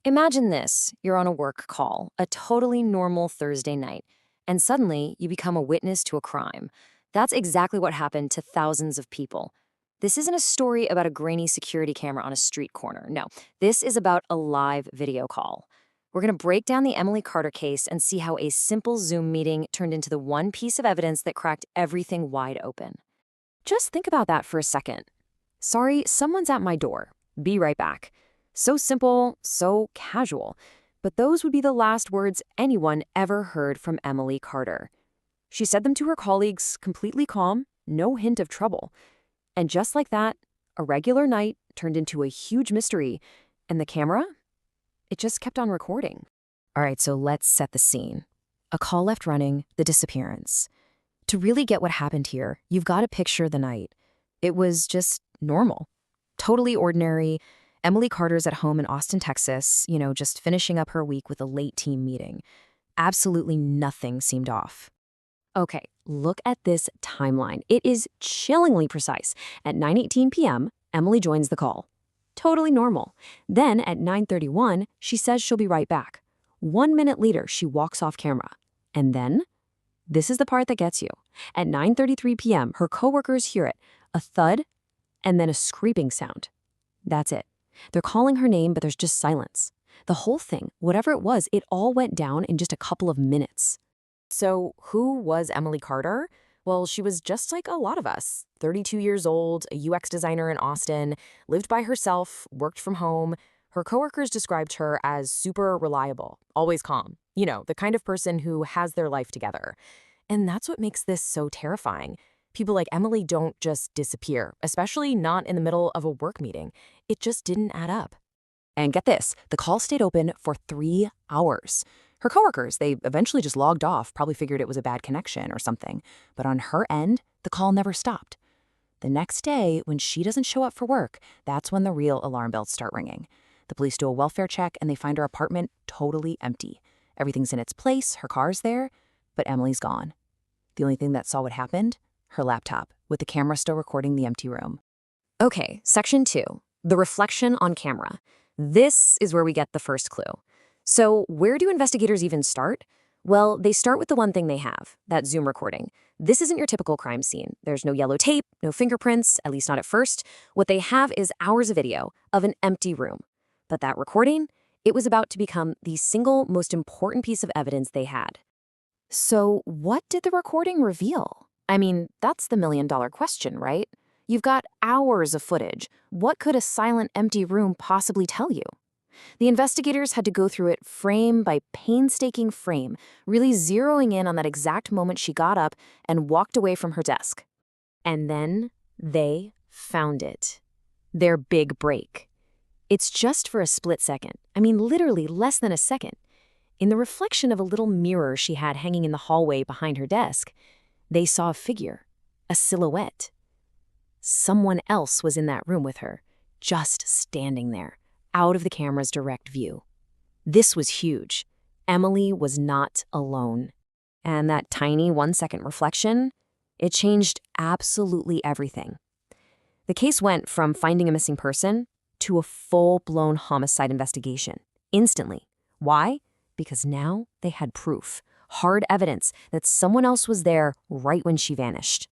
Imagine this, you're on a work call, a totally normal Thursday night, and suddenly you become a witness to a crime. That's exactly what happened to thousands of people. This isn't a story about a grainy security camera on a street corner. No, this is about a live video call. We're going to break down the Emily Carter case and see how a simple Zoom meeting turned into the one piece of evidence that cracked everything wide open. Just think about that for a second. Sorry, someone's at my door. Be right back. So simple, so casual. But those would be the last words anyone ever heard from Emily Carter. She said them to her colleagues completely calm, no hint of trouble. And just like that, a regular night turned into a huge mystery. And the camera? It just kept on recording. All right, so let's set the scene. A call left running, the disappearance. To really get what happened here, you've got to picture the night. It was just normal, totally ordinary. Emily Carter's at home in Austin, Texas, just finishing up her week with a late team meeting. Absolutely nothing seemed off. Okay, look at this timeline. It is chillingly precise. At 9:18 p.m., Emily joins the call. Totally normal. Then at 9:31, she says she'll be right back. 1 minute later, she walks off camera. And then, this is the part that gets you. At 9:33 p.m., her coworkers hear it, a thud, and then a scraping sound. That's it. They're calling her name, but there's just silence. The whole thing, whatever it was, it all went down in just a couple of minutes. So who was Emily Carter? Well, she was just like a lot of us. 32 years old, a UX designer in Austin, lived by herself, worked from home. Her coworkers described her as super reliable, always calm. The kind of person who has their life together. And that's what makes this so terrifying. People like Emily don't just disappear, especially not in the middle of a work meeting. It just didn't add up. And get this, the call stayed open for 3 hours. Her coworkers, they eventually just logged off, probably figured it was a bad connection or something. But on her end, the call never stopped. The next day, when she doesn't show up for work, that's when the real alarm bells start ringing. The police do a welfare check and they find her apartment totally empty. Everything's in its place, her car's there, but Emily's gone. The only thing that saw what happened? Her laptop, with the camera still recording the empty room. Okay, section 2, the reflection on camera. This is where we get the first clue. So where do investigators even start? Well, they start with the one thing they have, that Zoom recording. This isn't your typical crime scene. There's no yellow tape, no fingerprints, at least not at first. What they have is hours of video of an empty room. But that recording, it was about to become the single most important piece of evidence they had. So what did the recording reveal? I mean, that's the million-dollar question, right? You've got hours of footage. What could a silent, empty room possibly tell you? The investigators had to go through it frame by painstaking frame, really zeroing in on that exact moment she got up and walked away from her desk. And then they found it. Their big break. It's just for a split second. I mean, literally less than a second. In the reflection of a little mirror she had hanging in the hallway behind her desk, they saw a figure, a silhouette. Someone else was in that room with her, just standing there, out of the camera's direct view. This was huge. Emily was not alone. And that tiny 1-second reflection, it changed absolutely everything. The case went from finding a missing person to a full-blown homicide investigation, instantly. Why? Because now they had proof, hard evidence that someone else was there right when she vanished.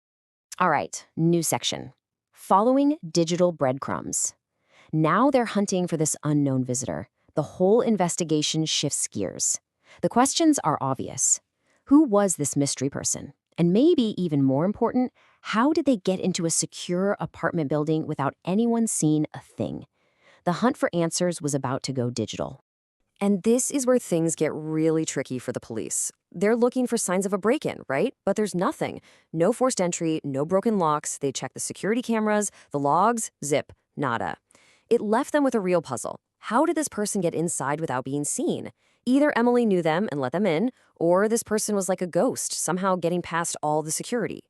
All right, new section. Following digital breadcrumbs. Now they're hunting for this unknown visitor. The whole investigation shifts gears. The questions are obvious. Who was this mystery person? And maybe even more important, how did they get into a secure apartment building without anyone seeing a thing? The hunt for answers was about to go digital. And this is where things get really tricky for the police. They're looking for signs of a break-in, right? But there's nothing. No forced entry, no broken locks. They check the security cameras, the logs, zip, nada. It left them with a real puzzle. How did this person get inside without being seen? Either Emily knew them and let them in, or this person was like a ghost, somehow getting past all the security.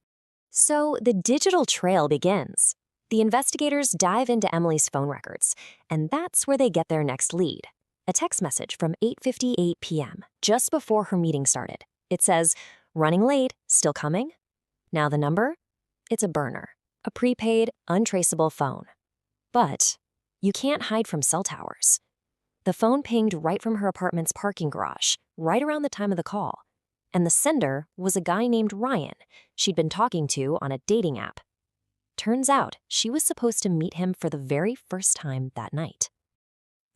So the digital trail begins. The investigators dive into Emily's phone records, and that's where they get their next lead. A text message from 8:58 p.m., just before her meeting started. It says, "Running late, still coming?" Now the number? It's a burner, a prepaid, untraceable phone. But you can't hide from cell towers. The phone pinged right from her apartment's parking garage, right around the time of the call. And the sender was a guy named Ryan she'd been talking to on a dating app. Turns out she was supposed to meet him for the very first time that night.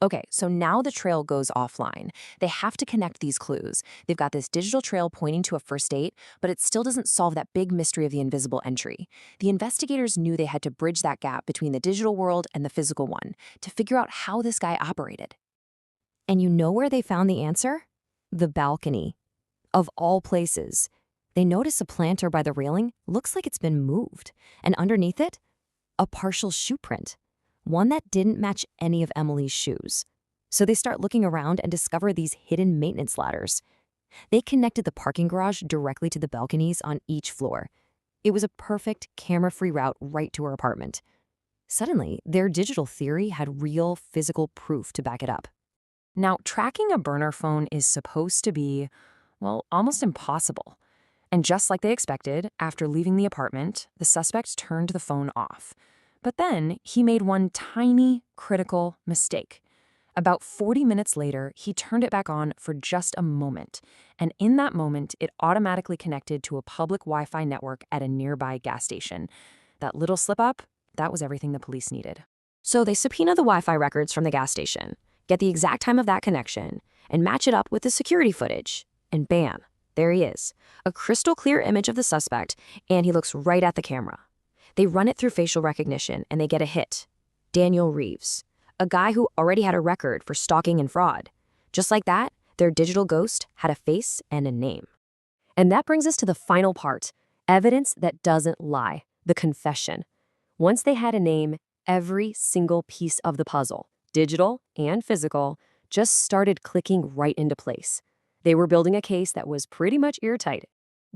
Okay, so now the trail goes offline. They have to connect these clues. They've got this digital trail pointing to a first date, but it still doesn't solve that big mystery of the invisible entry. The investigators knew they had to bridge that gap between the digital world and the physical one to figure out how this guy operated. And you know where they found the answer? The balcony. Of all places. They notice a planter by the railing looks like it's been moved, and underneath it, a partial shoe print, one that didn't match any of Emily's shoes. So they start looking around and discover these hidden maintenance ladders. They connected the parking garage directly to the balconies on each floor. It was a perfect, camera-free route right to her apartment. Suddenly, their digital theory had real, physical proof to back it up. Now, tracking a burner phone is supposed to be, well, almost impossible. And just like they expected, after leaving the apartment, the suspect turned the phone off. But then he made one tiny, critical mistake. About 40 minutes later, he turned it back on for just a moment. And in that moment, it automatically connected to a public Wi-Fi network at a nearby gas station. That little slip-up, that was everything the police needed. So they subpoena the Wi-Fi records from the gas station, get the exact time of that connection, and match it up with the security footage. And bam, there he is. A crystal clear image of the suspect, and he looks right at the camera. They run it through facial recognition, and they get a hit. Daniel Reeves, a guy who already had a record for stalking and fraud. Just like that, their digital ghost had a face and a name. And that brings us to the final part, evidence that doesn't lie, the confession. Once they had a name, every single piece of the puzzle, digital and physical, just started clicking right into place. They were building a case that was pretty much airtight.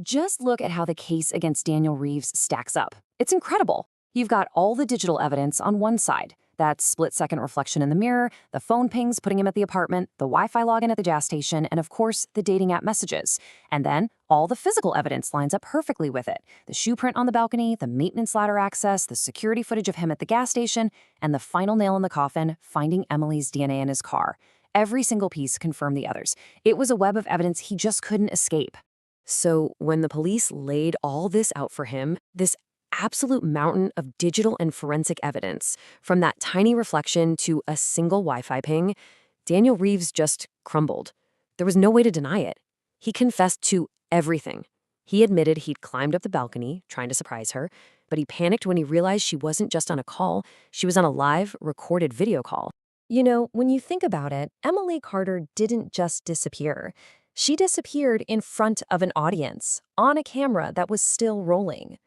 Just look at how the case against Daniel Reeves stacks up. It's incredible. You've got all the digital evidence on one side. That split-second reflection in the mirror, the phone pings putting him at the apartment, the Wi-Fi login at the gas station, and of course, the dating app messages. And then all the physical evidence lines up perfectly with it. The shoe print on the balcony, the maintenance ladder access, the security footage of him at the gas station, and the final nail in the coffin, finding Emily's DNA in his car. Every single piece confirmed the others. It was a web of evidence he just couldn't escape. So when the police laid all this out for him, this absolute mountain of digital and forensic evidence, from that tiny reflection to a single Wi-Fi ping, Daniel Reeves just crumbled. There was no way to deny it. He confessed to everything. He admitted he'd climbed up the balcony, trying to surprise her, but he panicked when he realized she wasn't just on a call, she was on a live, recorded video call. You know, when you think about it, Emily Carter didn't just disappear. She disappeared in front of an audience, on a camera that was still rolling.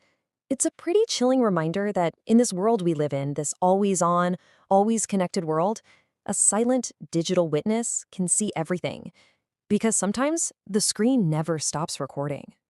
It's a pretty chilling reminder that in this world we live in, this always-on, always-connected world, a silent digital witness can see everything. Because sometimes the screen never stops recording.